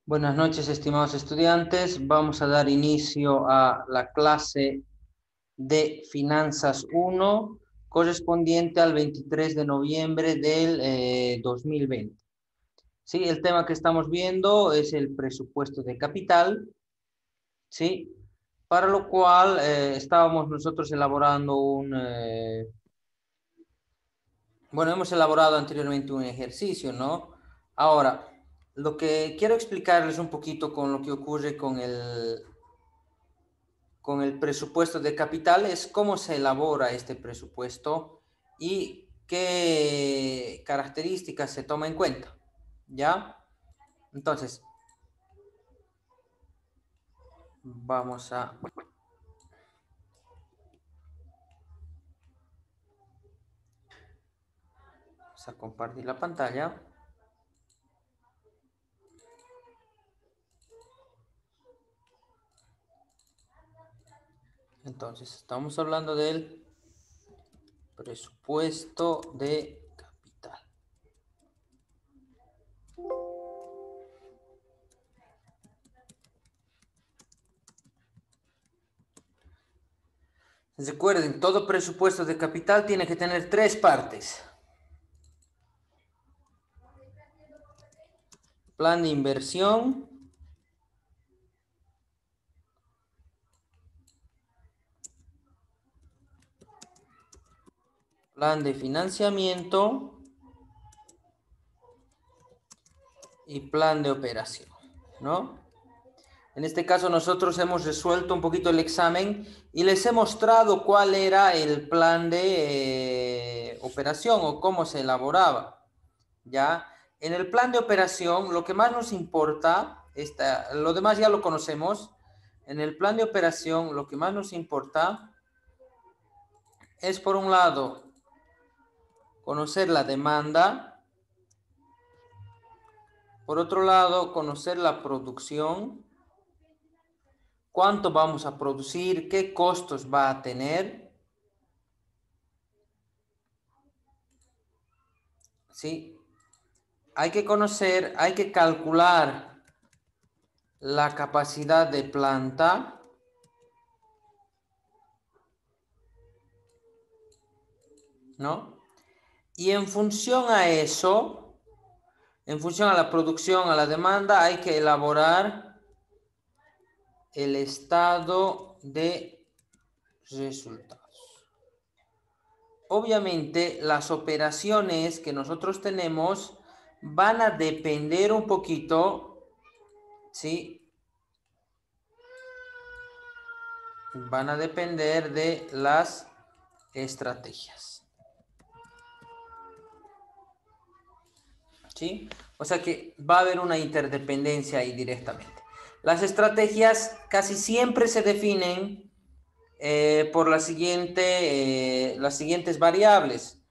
Buenas noches, estimados estudiantes. Vamos a dar inicio a la clase de Finanzas 1, correspondiente al 23 de noviembre del 2020. Sí, el tema que estamos viendo es el presupuesto de capital, ¿sí? Para lo cual estábamos nosotros elaborando bueno, hemos elaborado anteriormente un ejercicio, ¿no? Ahora, lo que quiero explicarles un poquito con lo que ocurre con el presupuesto de capital es cómo se elabora este presupuesto y qué características se toma en cuenta, ¿ya? Entonces, vamos a compartir la pantalla. Entonces, estamos hablando del presupuesto de capital. Recuerden, todo presupuesto de capital tiene que tener tres partes. Plan de inversión, plan de financiamiento y plan de operación, ¿no? En este caso nosotros hemos resuelto un poquito el examen y les he mostrado cuál era el plan de operación o cómo se elaboraba, ¿ya? En el plan de operación lo que más nos importa, lo demás ya lo conocemos, en el plan de operación lo que más nos importa es, por un lado, conocer la demanda, por otro lado, conocer la producción, cuánto vamos a producir, qué costos va a tener, ¿sí? Hay que conocer, hay que calcular la capacidad de planta, ¿no? Y en función a eso, en función a la producción, a la demanda, hay que elaborar el estado de resultados. Obviamente, las operaciones que nosotros tenemos van a depender un poquito, ¿sí? Van a depender de las estrategias, ¿sí? O sea que va a haber una interdependencia ahí directamente. Las estrategias casi siempre se definen por las siguientes variables.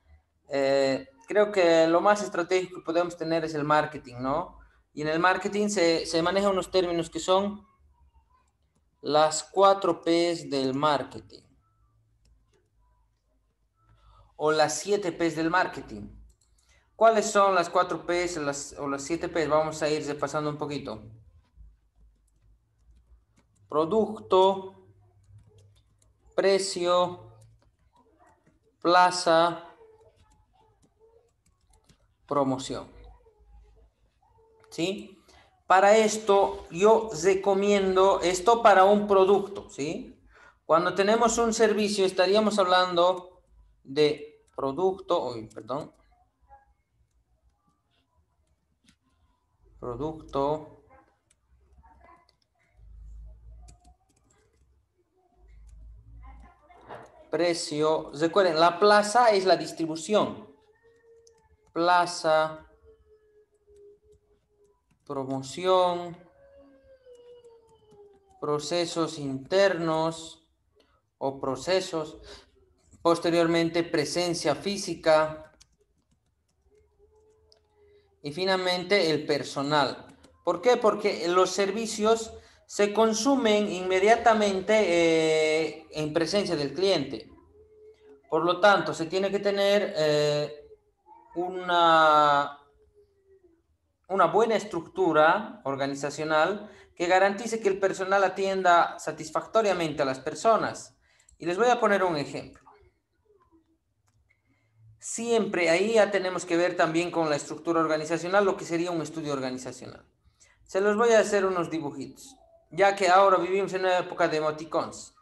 Creo que lo más estratégico que podemos tener es el marketing, ¿no? Y en el marketing se manejan unos términos que son las 4 P's del marketing o las 7 P's del marketing. ¿Cuáles son las 4 P's o las 7 P's? Vamos a ir repasando un poquito. Producto, precio, plaza, promoción. ¿Sí? Para esto yo recomiendo esto para un producto, ¿sí? Cuando tenemos un servicio estaríamos hablando de producto, producto, precio. Recuerden, la plaza es la distribución. Plaza, promoción, procesos internos o procesos, posteriormente presencia física y finalmente el personal. ¿Por qué? Porque los servicios se consumen inmediatamente en presencia del cliente. Por lo tanto, se tiene que tener una una buena estructura organizacional que garantice que el personal atienda satisfactoriamente a las personas. Y les voy a poner un ejemplo. Siempre ahí ya tenemos que ver también con la estructura organizacional, lo que sería un estudio organizacional. Se los voy a hacer unos dibujitos, ya que ahora vivimos en una época de emoticons.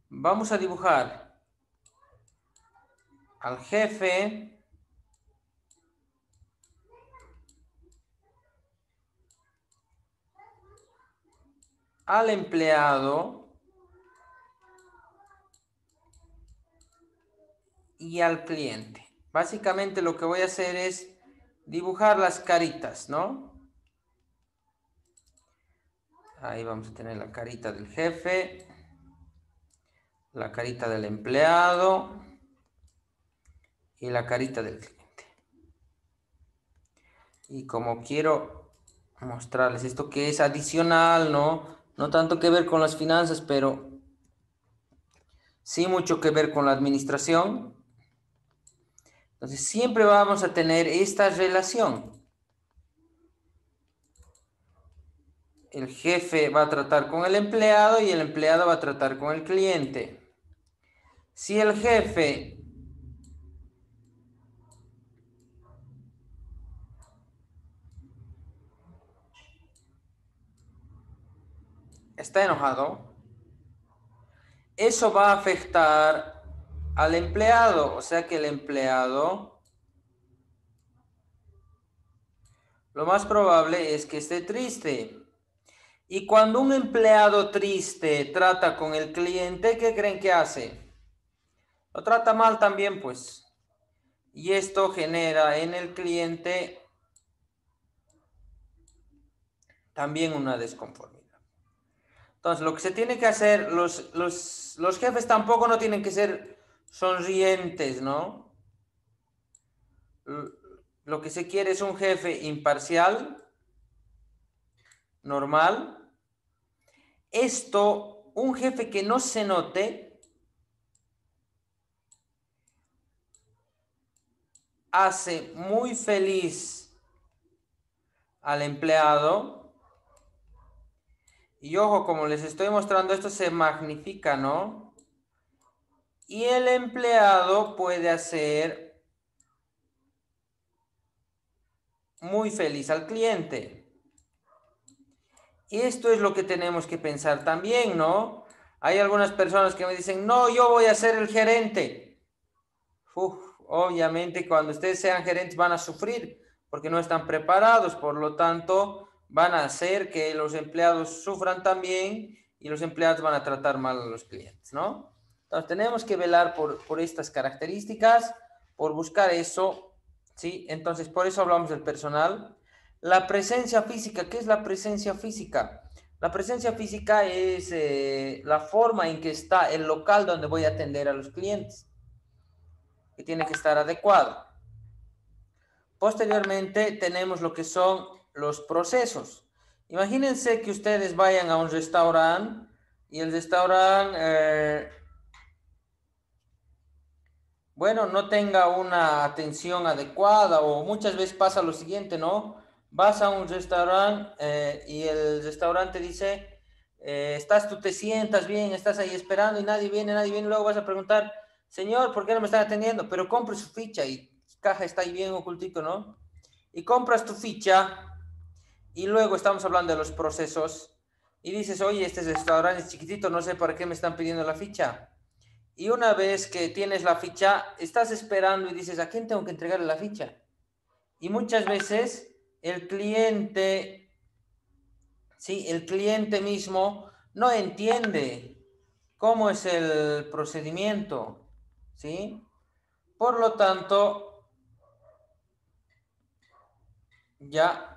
Vamos a dibujar al jefe, al empleado y al cliente. Básicamente lo que voy a hacer es dibujar las caritas, ¿no? Ahí vamos a tener la carita del jefe, la carita del empleado y la carita del cliente. Y como quiero mostrarles esto que es adicional, ¿no? No tanto que ver con las finanzas, pero sí mucho que ver con la administración. Entonces siempre vamos a tener esta relación. El jefe va a tratar con el empleado y el empleado va a tratar con el cliente. Si el jefe está enojado, eso va a afectar al empleado, o sea que el empleado lo más probable es que esté triste. Y cuando un empleado triste trata con el cliente, ¿qué creen que hace? Lo trata mal también, pues. Y esto genera en el cliente también una desconformidad. Entonces, lo que se tiene que hacer, los jefes tampoco no tienen que ser sonrientes, ¿no? Lo que se quiere es un jefe imparcial, normal. Esto, un jefe que no se note, hace muy feliz al empleado. Y ojo, como les estoy mostrando, esto se magnifica, ¿no? Y el empleado puede hacer muy feliz al cliente. Y esto es lo que tenemos que pensar también, ¿no? Hay algunas personas que me dicen, no, yo voy a ser el gerente. Uf, obviamente cuando ustedes sean gerentes van a sufrir porque no están preparados, por lo tanto van a hacer que los empleados sufran también y los empleados van a tratar mal a los clientes, ¿no? Entonces tenemos que velar por estas características, por buscar eso, ¿sí? Entonces por eso hablamos del personal. La presencia física, ¿qué es la presencia física? La presencia física es la forma en que está el local donde voy a atender a los clientes, que tiene que estar adecuado. Posteriormente tenemos lo que son los procesos. Imagínense que ustedes vayan a un restaurante y el restaurante, bueno, no tenga una atención adecuada, o muchas veces pasa lo siguiente, ¿no? Vas a un restaurante y el restaurante dice, tú te sientas bien, estás ahí esperando y nadie viene, luego vas a preguntar, señor, ¿por qué no me están atendiendo? Pero compre su ficha y su caja está ahí bien ocultito, ¿no? Y compras tu ficha y luego estamos hablando de los procesos y dices, oye, este restaurante es chiquitito, no sé para qué me están pidiendo la ficha. Y una vez que tienes la ficha, estás esperando y dices, ¿a quién tengo que entregarle la ficha? Y muchas veces el cliente, sí, el cliente mismo no entiende cómo es el procedimiento, ¿sí? Por lo tanto, ya,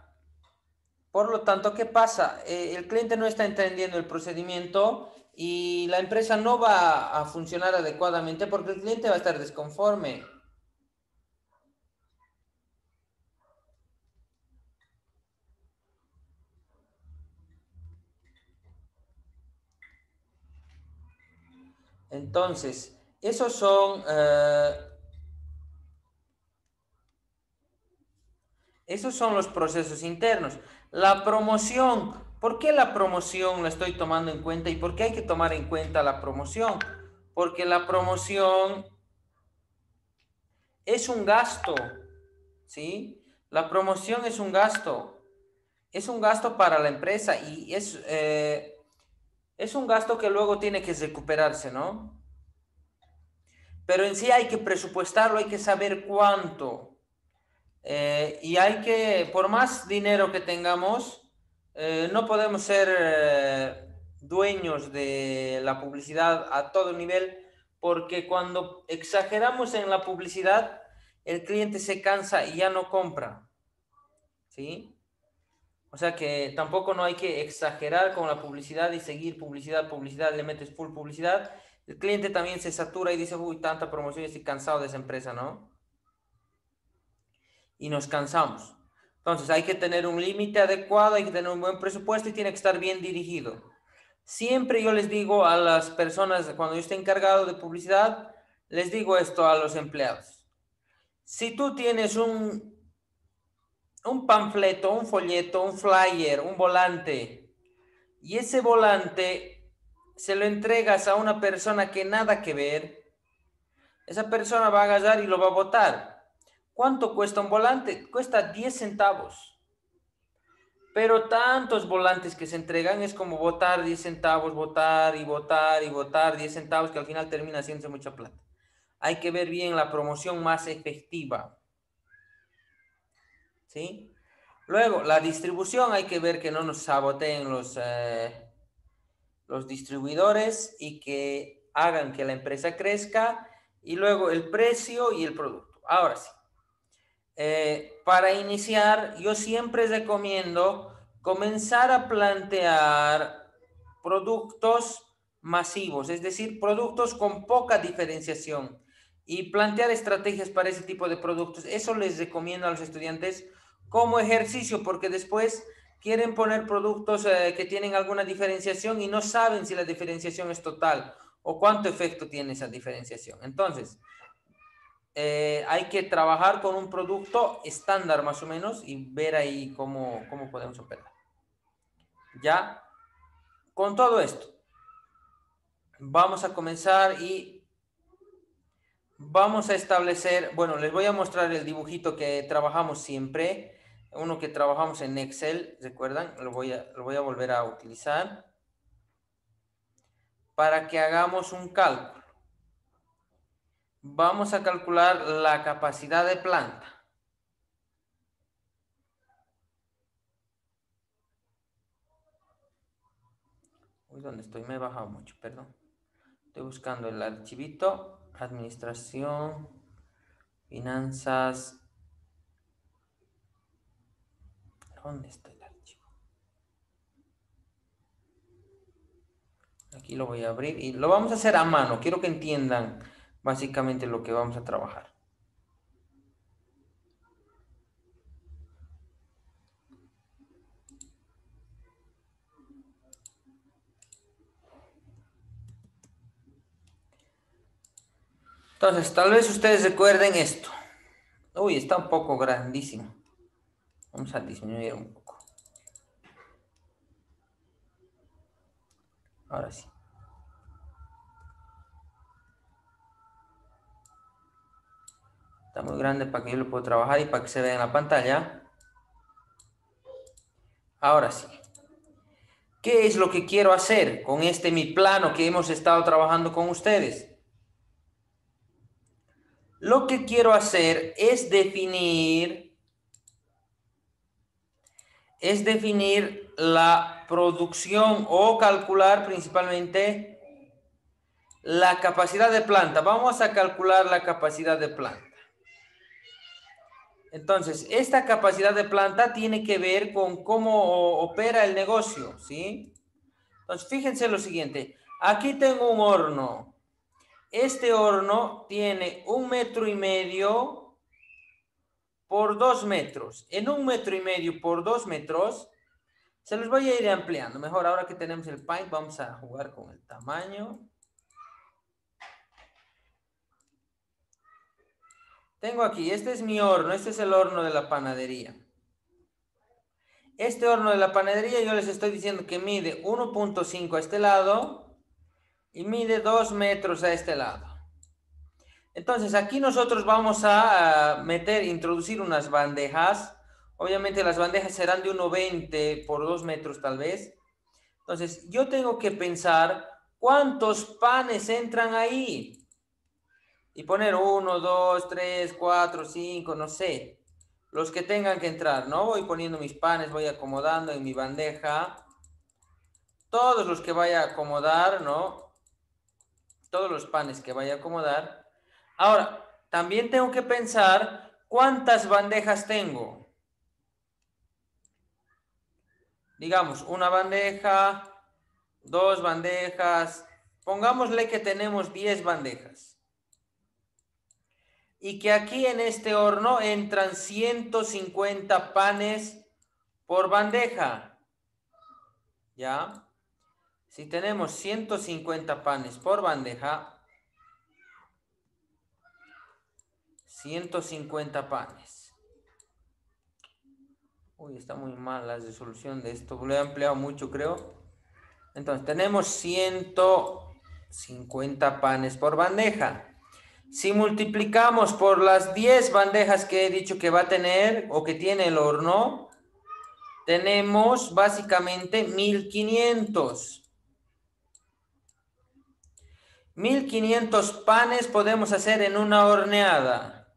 por lo tanto, ¿qué pasa? El cliente no está entendiendo el procedimiento y la empresa no va a funcionar adecuadamente porque el cliente va a estar desconforme. Entonces, esos son Esos son los procesos internos. La promoción, ¿por qué la promoción la estoy tomando en cuenta y por qué hay que tomar en cuenta la promoción? Porque la promoción es un gasto, ¿sí? La promoción es un gasto. Es un gasto para la empresa y es un gasto que luego tiene que recuperarse, ¿no? Pero en sí hay que presupuestarlo, hay que saber cuánto. Y hay que, por más dinero que tengamos, no podemos ser dueños de la publicidad a todo nivel, porque cuando exageramos en la publicidad, el cliente se cansa y ya no compra, ¿sí? O sea que tampoco no hay que exagerar con la publicidad y seguir publicidad, publicidad, le metes full publicidad. El cliente también se satura y dice, uy, tanta promoción, estoy cansado de esa empresa, ¿no? Y nos cansamos. Entonces hay que tener un límite adecuado, hay que tener un buen presupuesto y tiene que estar bien dirigido. Siempre yo les digo a las personas, cuando yo esté encargado de publicidad, les digo esto a los empleados. Si tú tienes un panfleto, un folleto, un flyer, un volante, y ese volante se lo entregas a una persona que nada que ver, esa persona va a agarrar y lo va a botar. ¿Cuánto cuesta un volante? Cuesta 10 centavos. Pero tantos volantes que se entregan es como botar 10 centavos, botar y botar y botar 10 centavos, que al final termina haciéndose mucha plata. Hay que ver bien la promoción más efectiva, ¿sí? Luego, la distribución, hay que ver que no nos saboteen los distribuidores y que hagan que la empresa crezca. Y luego el precio y el producto. Ahora sí. Para iniciar, yo siempre recomiendo comenzar a plantear productos masivos, es decir, productos con poca diferenciación y plantear estrategias para ese tipo de productos. Eso les recomiendo a los estudiantes como ejercicio, porque después quieren poner productos que tienen alguna diferenciación y no saben si la diferenciación es total o cuánto efecto tiene esa diferenciación. Entonces, hay que trabajar con un producto estándar más o menos y ver ahí cómo podemos operar. Ya, con todo esto, vamos a comenzar y vamos a establecer, bueno, les voy a mostrar el dibujito que trabajamos siempre, uno que trabajamos en Excel, ¿recuerdan? Lo voy a volver a utilizar para que hagamos un cálculo. Vamos a calcular la capacidad de planta. Uy, ¿dónde estoy? Me he bajado mucho, perdón. Estoy buscando el archivito, administración, finanzas. ¿Dónde está el archivo? Aquí lo voy a abrir y lo vamos a hacer a mano. Quiero que entiendan básicamente lo que vamos a trabajar. Entonces, tal vez ustedes recuerden esto. Uy, está un poco grandísimo. Vamos a disminuir un poco. Ahora sí. Está muy grande para que yo lo pueda trabajar y para que se vea en la pantalla. Ahora sí. ¿Qué es lo que quiero hacer con este mi plano que hemos estado trabajando con ustedes? Lo que quiero hacer es definir la producción o calcular principalmente la capacidad de planta. Vamos a calcular la capacidad de planta. Entonces, esta capacidad de planta tiene que ver con cómo opera el negocio, ¿sí? Entonces, fíjense lo siguiente. Aquí tengo un horno. Este horno tiene 1,5 metros por 2 metros. En 1,5 metros por 2 metros, se los voy a ir ampliando. Mejor ahora que tenemos el Paint, vamos a jugar con el tamaño. Tengo aquí, este es mi horno, este es el horno de la panadería. Este horno de la panadería yo les estoy diciendo que mide 1.5 a este lado y mide 2 metros a este lado. Entonces aquí nosotros vamos a introducir unas bandejas. Obviamente las bandejas serán de 1.20 por 2 metros tal vez. Entonces yo tengo que pensar cuántos panes entran ahí. Y poner 1, 2, 3, 4, 5, no sé. Los que tengan que entrar, ¿no? Voy poniendo mis panes, voy acomodando en mi bandeja. Todos los que vaya a acomodar, ¿no? Todos los panes que vaya a acomodar. Ahora, también tengo que pensar cuántas bandejas tengo. Digamos, una bandeja, 2 bandejas. Pongámosle que tenemos 10 bandejas. Y que aquí en este horno entran 150 panes por bandeja. ¿Ya? Si tenemos 150 panes por bandeja, 150 panes. Uy, está muy mal la resolución de esto. Lo he ampliado mucho, creo. Entonces, tenemos 150 panes por bandeja. Si multiplicamos por las 10 bandejas que he dicho que va a tener o que tiene el horno, tenemos básicamente 1500. 1500 panes podemos hacer en una horneada.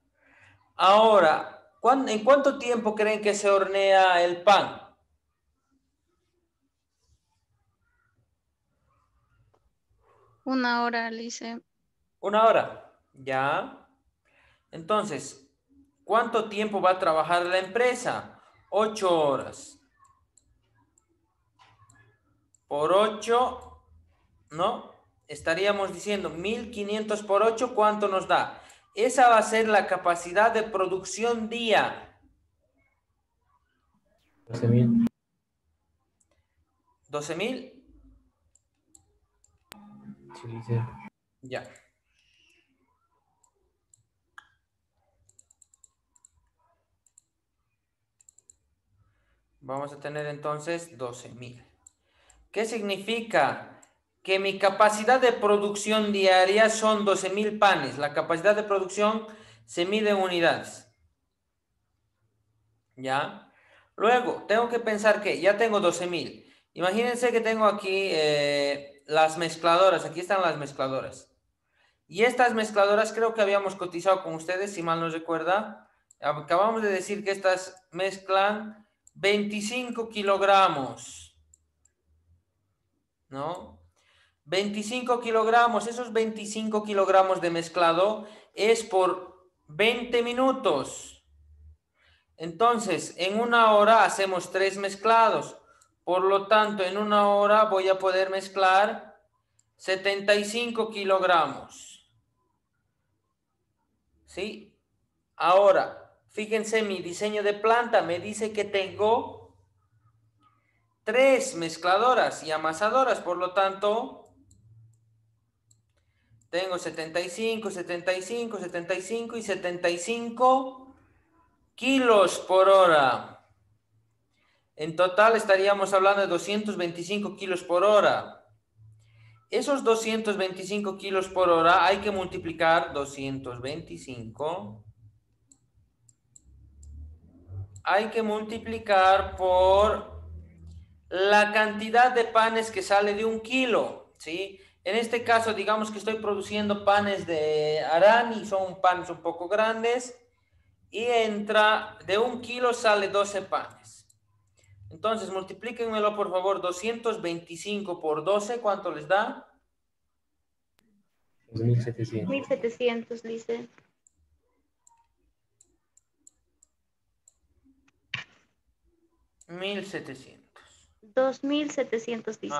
Ahora, ¿en cuánto tiempo creen que se hornea el pan? 1 hora, Lice. 1 hora. Ya. Entonces, ¿cuánto tiempo va a trabajar la empresa? 8 horas. Por 8, ¿no? Estaríamos diciendo 1500 por 8, ¿cuánto nos da? Esa va a ser la capacidad de producción día. 12.000. 12.000. Sí, sí. Ya. Vamos a tener entonces 12.000. ¿Qué significa? Que mi capacidad de producción diaria son 12.000 panes. La capacidad de producción se mide en unidades. ¿Ya? Luego, tengo que pensar que ya tengo 12.000. Imagínense que tengo aquí las mezcladoras. Aquí están las mezcladoras. Y estas mezcladoras creo que habíamos cotizado con ustedes, si mal no recuerda. Acabamos de decir que estas mezclan 25 kilogramos. ¿No? 25 kilogramos, esos 25 kilogramos de mezclado es por 20 minutos. Entonces, en 1 hora hacemos 3 mezclados. Por lo tanto, en 1 hora voy a poder mezclar 75 kilogramos. ¿Sí? Ahora, fíjense, mi diseño de planta me dice que tengo 3 mezcladoras y amasadoras. Por lo tanto, tengo 75, 75, 75 y 75 kilos por hora. En total estaríamos hablando de 225 kilos por hora. Esos 225 kilos por hora hay que multiplicar 225. Hay que multiplicar por la cantidad de panes que sale de 1 kilo, ¿sí? En este caso, digamos que estoy produciendo panes de Arani, son panes un poco grandes, y entra, de 1 kilo sale 12 panes. Entonces, multiplíquenmelo, por favor, 225 por 12, ¿cuánto les da? 2.700. 1.700, Lice. 1.700. 2.700, Lice.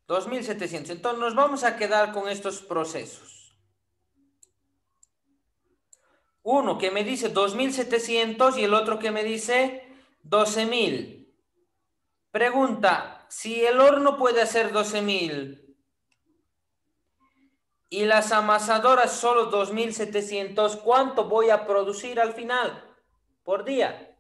2.700. Entonces, nos vamos a quedar con estos procesos. Uno que me dice 2.700 y el otro que me dice 12.000. Pregunta, si el horno puede hacer 12.000 y las amasadoras solo 2.700, ¿cuánto voy a producir al final? por día.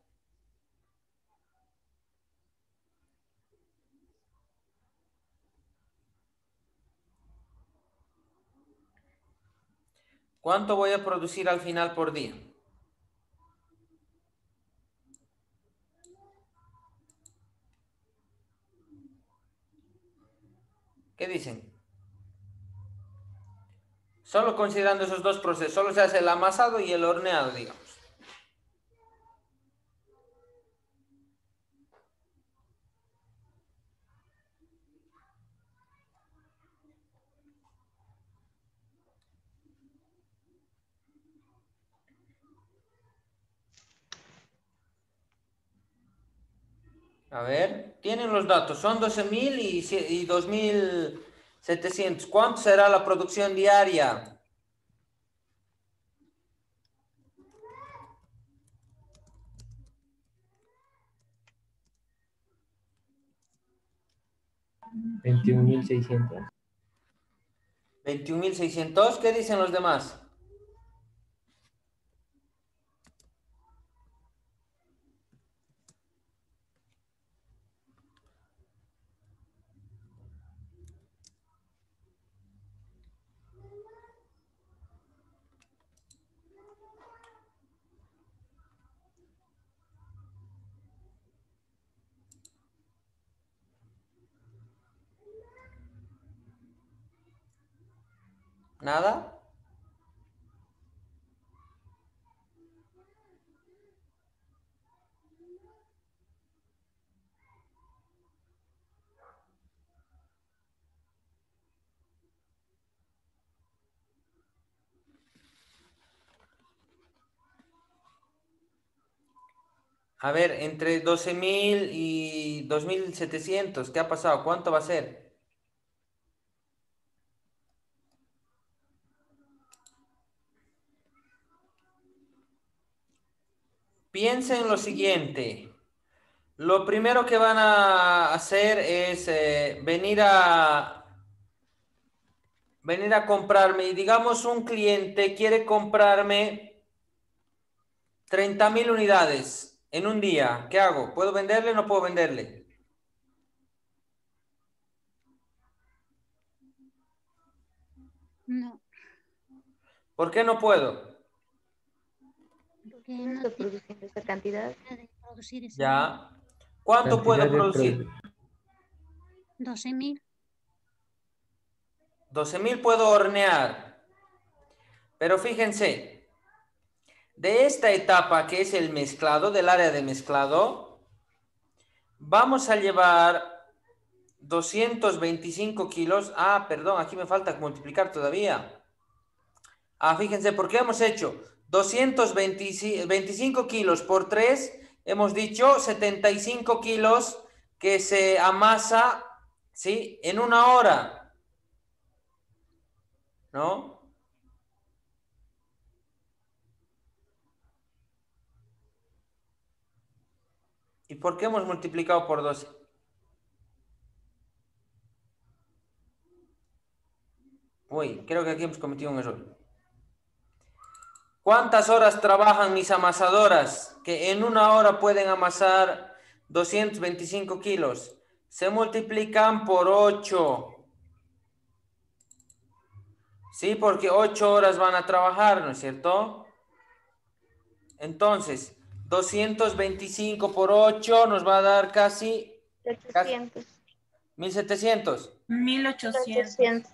¿Cuánto voy a producir al final por día? ¿Qué dicen? Solo considerando esos dos procesos, solo se hace el amasado y el horneado, digamos. A ver, tienen los datos, son 12.000 y 2.700. ¿Cuánto será la producción diaria? $21,600. 21.600. ¿Qué dicen los demás? ¿Nada? A ver, entre 12.000 y 2.700, ¿qué ha pasado? ¿Cuánto va a ser? Piensen en lo siguiente. Lo primero que van a hacer es venir a comprarme. Y digamos, un cliente quiere comprarme 30.000 unidades en un día. ¿Qué hago? ¿Puedo venderle o no puedo venderle? No, ¿Por qué no puedo? porque No no estoy tiene produciendo esa cantidad. de producir ese número. Ya. ¿Cuánto puedo Cantidad de producir? 12.000. 12.000 puedo hornear. Pero fíjense, de esta etapa que es el mezclado, del área de mezclado, vamos a llevar 225 kilos. Ah, perdón, aquí me falta multiplicar todavía. Ah, fíjense, ¿por qué hemos hecho 225 kilos por 3? Hemos dicho 75 kilos que se amasa, ¿sí? En una hora, ¿no? ¿Y por qué hemos multiplicado por 12? Uy, creo que aquí hemos cometido un error. ¿Cuántas horas trabajan mis amasadoras? Que en una hora pueden amasar 225 kilos. Se multiplican por 8. Sí, porque 8 horas van a trabajar, ¿no es cierto? Entonces, 225 por 8 nos va a dar casi 800. 1.700. 1800.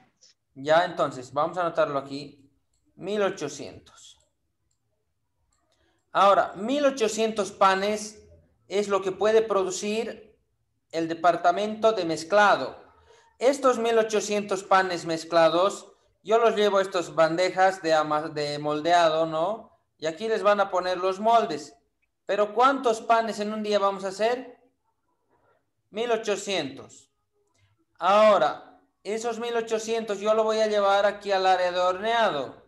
Ya, entonces, vamos a anotarlo aquí. 1.800. Ahora, 1.800 panes es lo que puede producir el departamento de mezclado. Estos 1.800 panes mezclados, yo los llevo a estas bandejas de moldeado, ¿no? Y aquí les van a poner los moldes. Pero ¿cuántos panes en un día vamos a hacer? 1.800. Ahora, esos 1.800 yo lo voy a llevar aquí al área de horneado.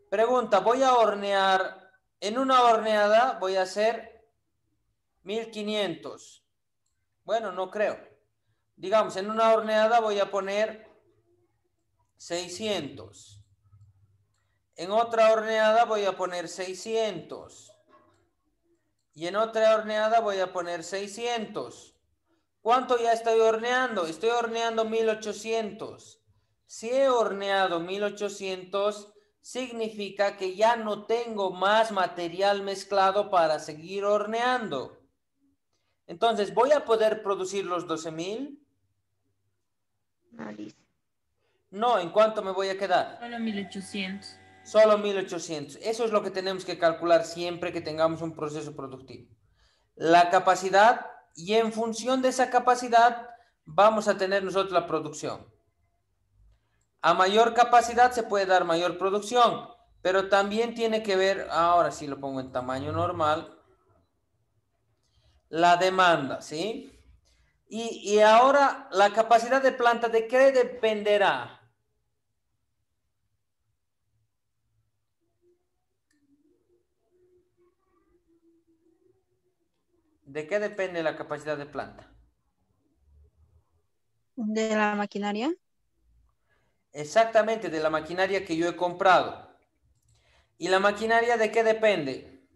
Pregunta, voy a hornear, en una horneada voy a hacer 1.500. Bueno, no creo. Digamos, en una horneada voy a poner 600. En otra horneada voy a poner 600. Y en otra horneada voy a poner 600. ¿Cuánto ya estoy horneando? Estoy horneando 1800. Si he horneado 1800, significa que ya no tengo más material mezclado para seguir horneando. Entonces, ¿voy a poder producir los 12.000? No dice. No, ¿en cuánto me voy a quedar? Solo 1800. Solo 1800. Eso es lo que tenemos que calcular siempre que tengamos un proceso productivo. La capacidad, y en función de esa capacidad vamos a tener nosotros la producción. A mayor capacidad se puede dar mayor producción, pero también tiene que ver, ahora sí lo pongo en tamaño normal, la demanda, ¿sí? Y ahora la capacidad de planta, ¿de qué dependerá? ¿De qué depende la capacidad de planta? De la maquinaria. Exactamente, de la maquinaria que yo he comprado. ¿Y la maquinaria de qué depende?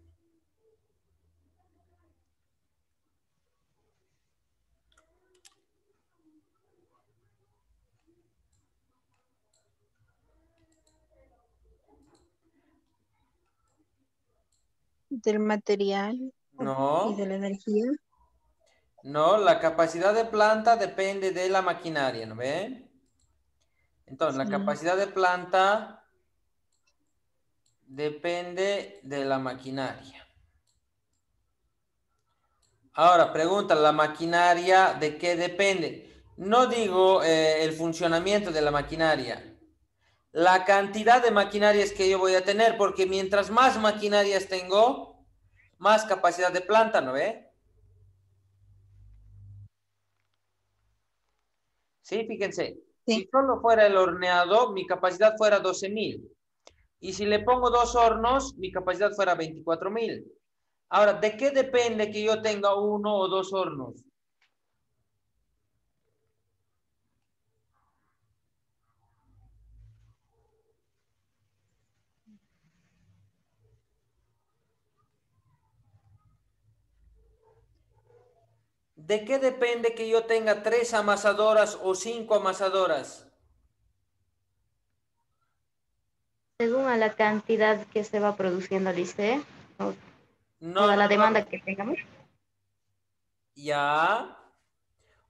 Del material y de No, la energía. no, la capacidad de planta depende de la maquinaria, ¿no ve? Entonces, la Sí. capacidad de planta depende de la maquinaria. Ahora, pregunta, ¿la maquinaria de qué depende? No digo el funcionamiento de la maquinaria, la cantidad de maquinarias que yo voy a tener, porque mientras más maquinarias tengo, más capacidad de planta, ¿no ve? Sí, fíjense, Sí. si solo fuera el horneado, mi capacidad fuera 12.000. Y si le pongo dos hornos, mi capacidad fuera 24.000. Ahora, ¿de qué depende que yo tenga uno o dos hornos? ¿De qué depende que yo tenga 3 amasadoras o 5 amasadoras? Según a la cantidad que se va produciendo, dice, o No, a no, la demanda no. que tengamos. Ya.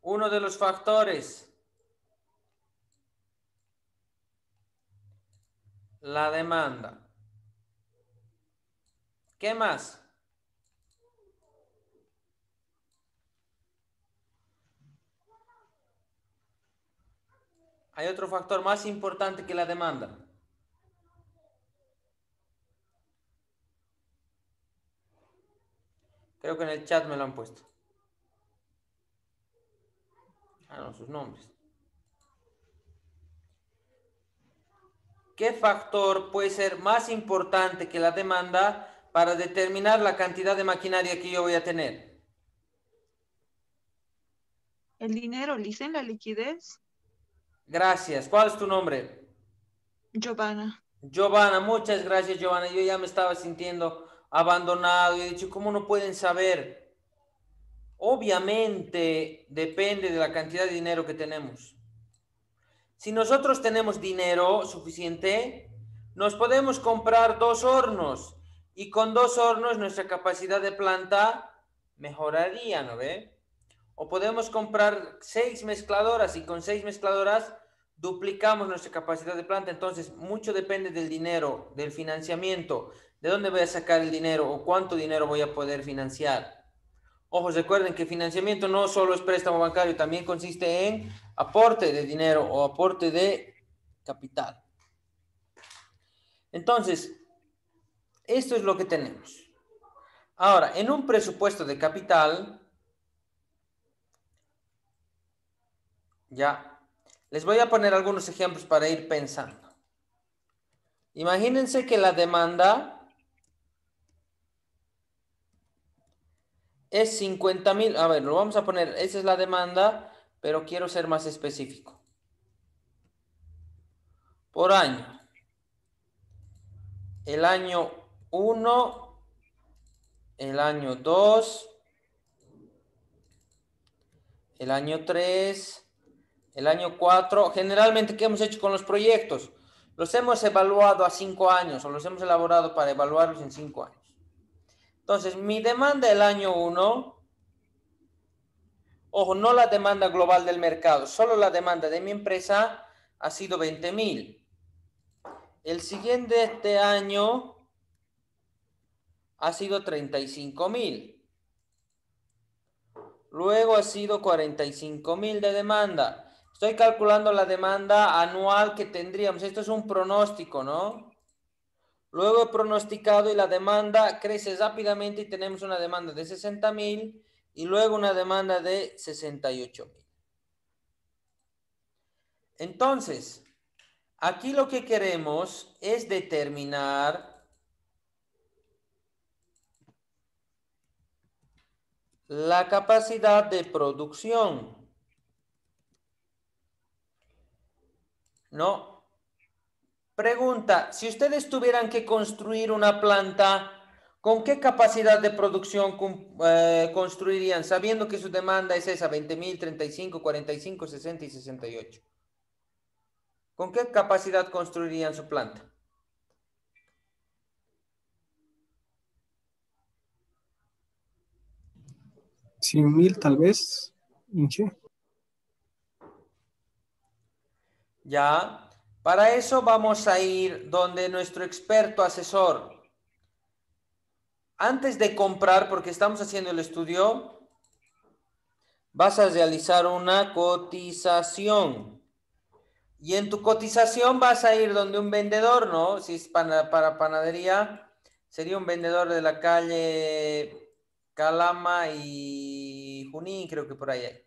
Uno de los factores. La demanda. ¿Qué más? Hay otro factor más importante que la demanda. Creo que en el chat me lo han puesto. Ah, no, sus nombres. ¿Qué factor puede ser más importante que la demanda para determinar la cantidad de maquinaria que yo voy a tener? El dinero, Licen, la liquidez. Gracias. ¿Cuál es tu nombre? Giovanna. Giovanna, muchas gracias, Giovanna. Yo ya me estaba sintiendo abandonado y he dicho, ¿cómo no pueden saber? Obviamente depende de la cantidad de dinero que tenemos. Si nosotros tenemos dinero suficiente, nos podemos comprar 2 hornos y con 2 hornos nuestra capacidad de planta mejoraría, ¿no ve? O podemos comprar 6 mezcladoras y con 6 mezcladoras duplicamos nuestra capacidad de planta. Entonces, mucho depende del dinero, del financiamiento, de dónde voy a sacar el dinero o cuánto dinero voy a poder financiar. Ojo, recuerden que financiamiento no solo es préstamo bancario, también consiste en aporte de dinero o aporte de capital. Entonces, esto es lo que tenemos. Ahora, en un presupuesto de capital, ya, les voy a poner algunos ejemplos para ir pensando. Imagínense que la demanda es 50.000. A ver, lo vamos a poner, esa es la demanda, pero quiero ser más específico. Por año. El año 1 el año 2, el año 3, el año 4. Generalmente, ¿qué hemos hecho con los proyectos? Los hemos evaluado a 5 años o los hemos elaborado para evaluarlos en 5 años. Entonces, mi demanda el año 1, ojo, no la demanda global del mercado, solo la demanda de mi empresa ha sido 20.000. El siguiente este año ha sido 35.000. Luego ha sido 45.000 de demanda. Estoy calculando la demanda anual que tendríamos. Esto es un pronóstico, ¿no? Luego he pronosticado y la demanda crece rápidamente y tenemos una demanda de 60.000 y luego una demanda de 68.000. Entonces, aquí lo que queremos es determinar la capacidad de producción. ¿No? Pregunta, si ustedes tuvieran que construir una planta, ¿con qué capacidad de producción construirían? Sabiendo que su demanda es esa, 20.000, 35, 45, 60 y 68. ¿Con qué capacidad construirían su planta? 100.000 tal vez, hinche. Ya, para eso vamos a ir donde nuestro experto asesor. Antes de comprar, porque estamos haciendo el estudio, vas a realizar una cotización. Y en tu cotización vas a ir donde un vendedor, ¿no? Si es para panadería, sería un vendedor de la calle Calama y Junín, creo que por ahí hay.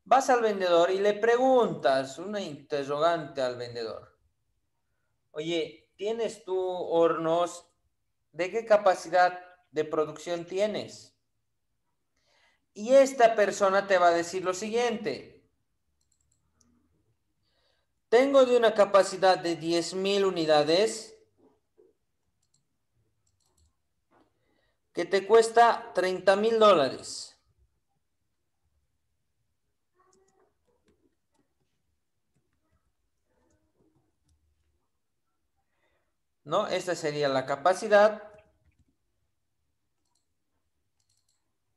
Vas al vendedor y le preguntas una interrogante al vendedor. Oye, ¿tienes tú hornos? ¿De qué capacidad de producción tienes? Y esta persona te va a decir lo siguiente. Tengo de una capacidad de 10.000 unidades que te cuesta $30.000. ¿No? Esta sería la capacidad.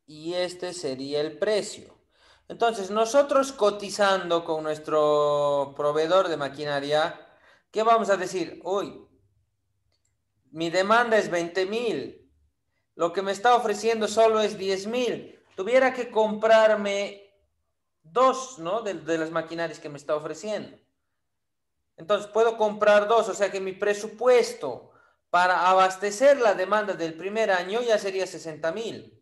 Y este sería el precio. Entonces, nosotros cotizando con nuestro proveedor de maquinaria, ¿qué vamos a decir? Uy, mi demanda es 20.000. Lo que me está ofreciendo solo es 10.000. Tuviera que comprarme dos, ¿no? De las maquinarias que me está ofreciendo. Entonces, puedo comprar dos, o sea que mi presupuesto para abastecer la demanda del primer año ya sería 60.000.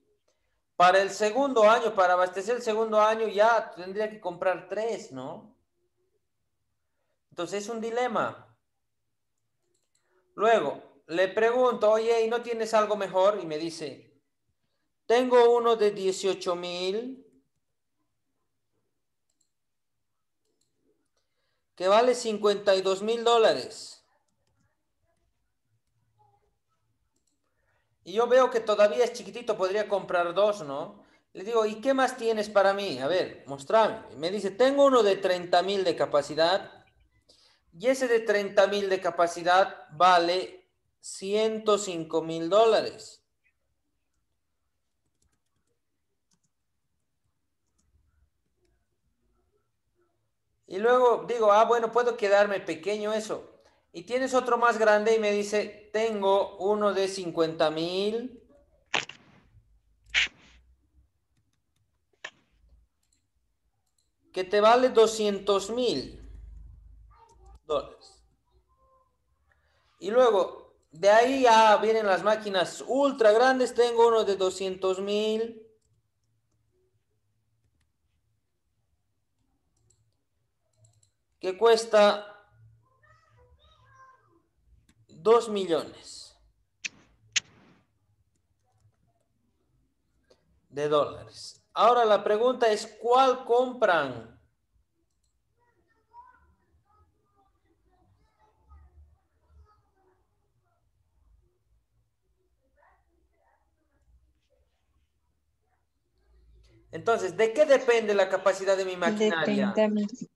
Para el segundo año, para abastecer el segundo año, ya tendría que comprar tres, ¿no? Entonces es un dilema. Luego, le pregunto, oye, ¿y no tienes algo mejor? Y me dice, tengo uno de 18.000 que vale $52.000. Y yo veo que todavía es chiquitito, podría comprar dos, ¿no? Le digo, ¿y qué más tienes para mí? A ver, mostrame. Y me dice, tengo uno de 30.000 de capacidad. Y ese de 30.000 de capacidad vale $105.000. Y luego digo, bueno, puedo quedarme pequeño eso. Y tienes otro más grande y me dice, tengo uno de 50.000 que te vale $200.000. Y luego, de ahí ya vienen las máquinas ultra grandes. Tengo uno de 200.000 que cuesta 2.000.000 de dólares. Ahora la pregunta es, ¿cuál compran? Entonces, ¿de qué depende la capacidad de mi De maquinaria? 30.000.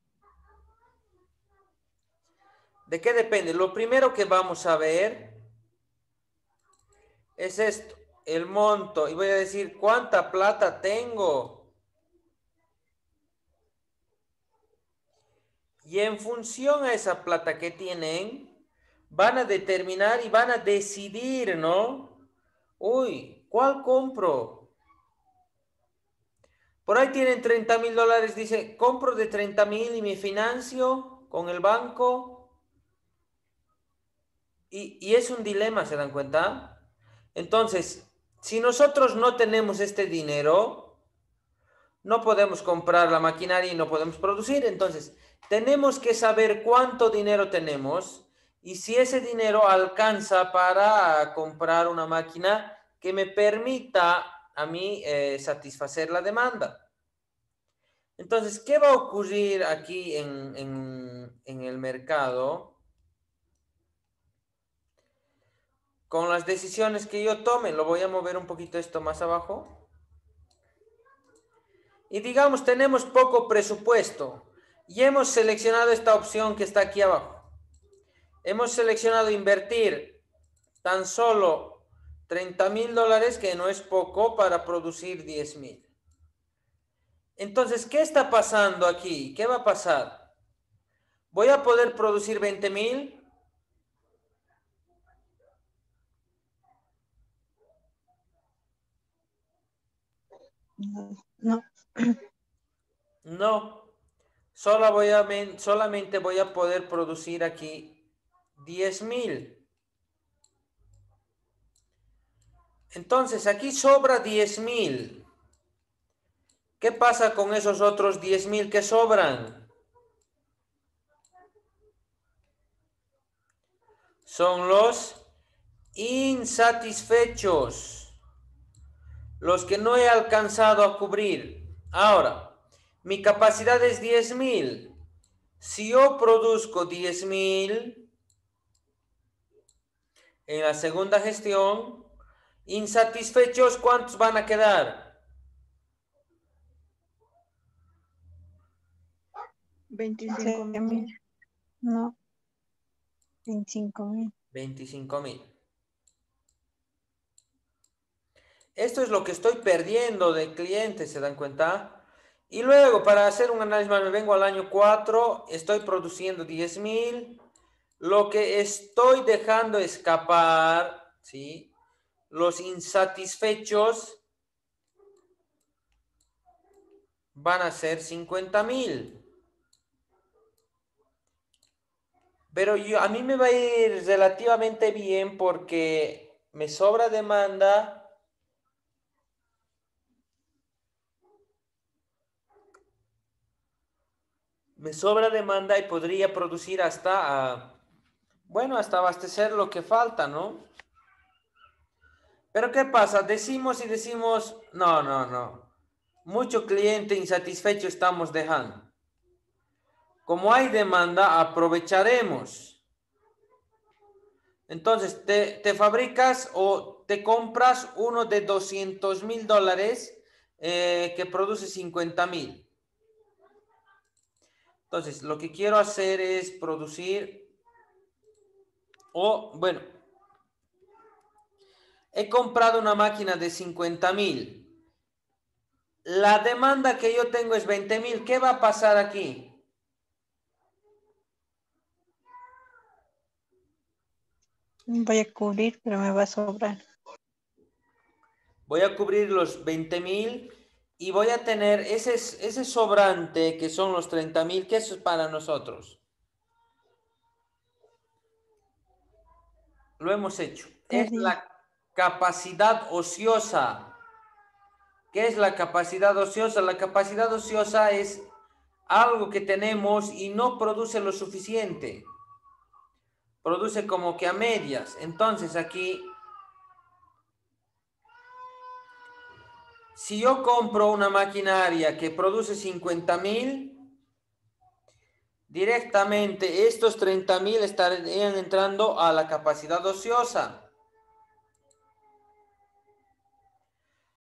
¿De qué depende? Lo primero que vamos a ver es esto, el monto. Y voy a decir, ¿cuánta plata tengo? Y en función a esa plata que tienen, van a determinar y van a decidir, ¿no? Uy, ¿cuál compro? Por ahí tienen $30.000, dice, compro de 30.000 y me financio con el banco. Y es un dilema, ¿se dan cuenta? Entonces, si nosotros no tenemos este dinero, no podemos comprar la maquinaria y no podemos producir. Entonces, tenemos que saber cuánto dinero tenemos y si ese dinero alcanza para comprar una máquina que me permita a mí satisfacer la demanda. Entonces, ¿qué va a ocurrir aquí en el mercado con las decisiones que yo tome? Lo voy a mover un poquito esto más abajo. Y digamos, tenemos poco presupuesto y hemos seleccionado esta opción que está aquí abajo. Hemos seleccionado invertir tan solo $30.000, que no es poco, para producir 10.000. Entonces, ¿qué está pasando aquí? ¿Qué va a pasar? ¿Voy a poder producir 20.000? No. No. Solamente voy a poder producir aquí 10.000. Entonces, aquí sobra 10.000. ¿Qué pasa con esos otros 10.000 que sobran? Son los insatisfechos, los que no he alcanzado a cubrir. Ahora, mi capacidad es 10.000. Si yo produzco 10.000 en la segunda gestión, insatisfechos, ¿cuántos van a quedar? 25.000. No. 25.000. 25.000. Esto es lo que estoy perdiendo de clientes, ¿se dan cuenta? Y luego, para hacer un análisis más, me vengo al año 4, estoy produciendo 10.000. Lo que estoy dejando escapar, ¿sí? Los insatisfechos van a ser 50.000. Pero a mí me va a ir relativamente bien porque me sobra demanda. Me sobra demanda y podría producir hasta, hasta abastecer lo que falta, ¿no? Pero ¿qué pasa? Decimos y decimos, no. Mucho cliente insatisfecho estamos dejando. Como hay demanda, aprovecharemos. Entonces, te fabricas o te compras uno de $200.000 que produce 50.000. Entonces, lo que quiero hacer es producir, he comprado una máquina de 50.000. La demanda que yo tengo es 20.000. ¿Qué va a pasar aquí? Voy a cubrir, pero me va a sobrar. Voy a cubrir los 20.000 y voy a tener ese sobrante que son los 30.000, que eso es para nosotros. Lo hemos hecho. Es la capacidad ociosa. ¿Qué es la capacidad ociosa? La capacidad ociosa es algo que tenemos y no produce lo suficiente. Produce como que a medias. Entonces aquí, si yo compro una maquinaria que produce 50.000, directamente estos 30.000 estarían entrando a la capacidad ociosa.